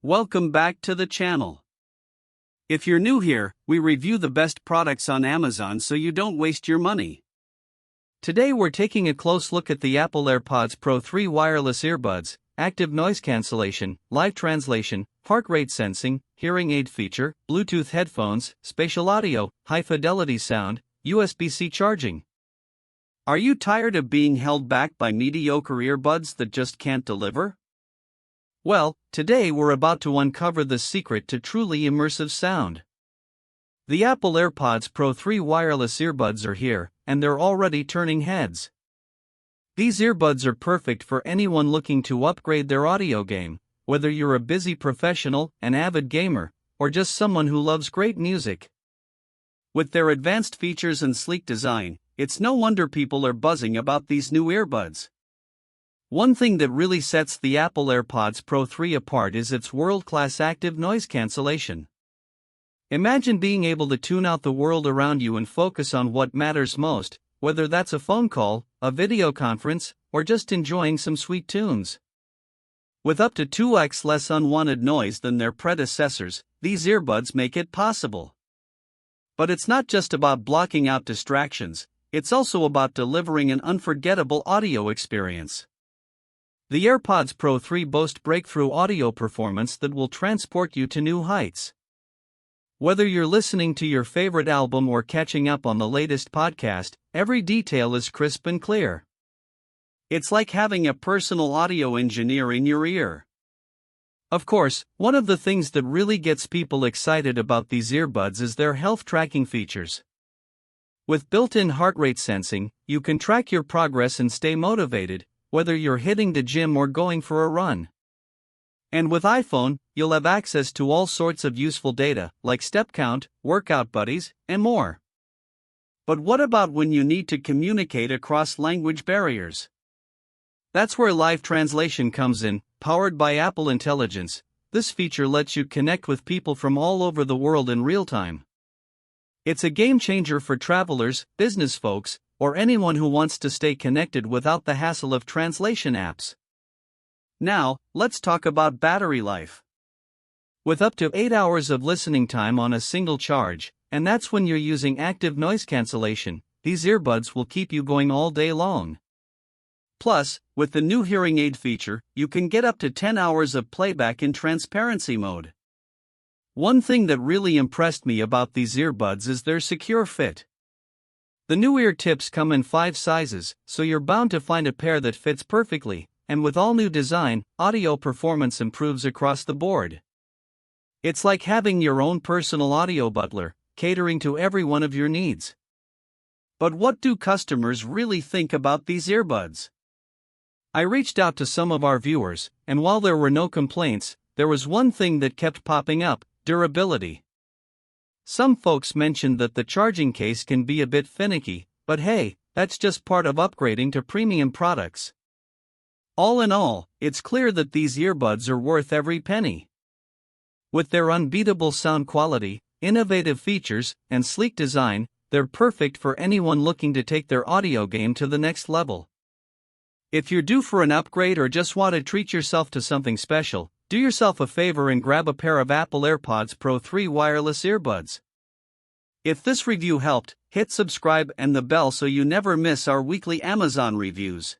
Welcome back to the channel. If you're new here, we review the best products on Amazon so you don't waste your money. Today we're taking a close look at the Apple AirPods Pro 3 wireless earbuds, active noise cancellation, live translation, heart rate sensing, hearing aid feature, Bluetooth headphones, spatial audio, high-fidelity sound, USB-C charging. Are you tired of being held back by mediocre earbuds that just can't deliver? Well, today we're about to uncover the secret to truly immersive sound. The Apple AirPods Pro 3 wireless earbuds are here, and they're already turning heads. These earbuds are perfect for anyone looking to upgrade their audio game, whether you're a busy professional, an avid gamer, or just someone who loves great music. With their advanced features and sleek design, it's no wonder people are buzzing about these new earbuds. One thing that really sets the Apple AirPods Pro 3 apart is its world-class active noise cancellation. Imagine being able to tune out the world around you and focus on what matters most, whether that's a phone call, a video conference, or just enjoying some sweet tunes. With up to 2x less unwanted noise than their predecessors, these earbuds make it possible. But it's not just about blocking out distractions, it's also about delivering an unforgettable audio experience. The AirPods Pro 3 boast breakthrough audio performance that will transport you to new heights. Whether you're listening to your favorite album or catching up on the latest podcast, every detail is crisp and clear. It's like having a personal audio engineer in your ear. Of course, one of the things that really gets people excited about these earbuds is their health tracking features. With built-in heart rate sensing, you can track your progress and stay motivated, whether you're hitting the gym or going for a run. And with iPhone, you'll have access to all sorts of useful data, like step count, workout buddies, and more. But what about when you need to communicate across language barriers? That's where live translation comes in, powered by Apple Intelligence. This feature lets you connect with people from all over the world in real time. It's a game changer for travelers, business folks, or anyone who wants to stay connected without the hassle of translation apps. Now, let's talk about battery life. With up to 8 hours of listening time on a single charge, and that's when you're using active noise cancellation, these earbuds will keep you going all day long. Plus, with the new hearing aid feature, you can get up to 10 hours of playback in transparency mode. One thing that really impressed me about these earbuds is their secure fit. The new ear tips come in 5 sizes, so you're bound to find a pair that fits perfectly, and with all new design, audio performance improves across the board. It's like having your own personal audio butler, catering to every one of your needs. But what do customers really think about these earbuds? I reached out to some of our viewers, and while there were no complaints, there was one thing that kept popping up: durability. Some folks mentioned that the charging case can be a bit finicky, but hey, that's just part of upgrading to premium products. All in all, it's clear that these earbuds are worth every penny. With their unbeatable sound quality, innovative features, and sleek design, they're perfect for anyone looking to take their audio game to the next level. If you're due for an upgrade or just want to treat yourself to something special, do yourself a favor and grab a pair of Apple AirPods Pro 3 wireless earbuds. If this review helped, hit subscribe and the bell so you never miss our weekly Amazon reviews.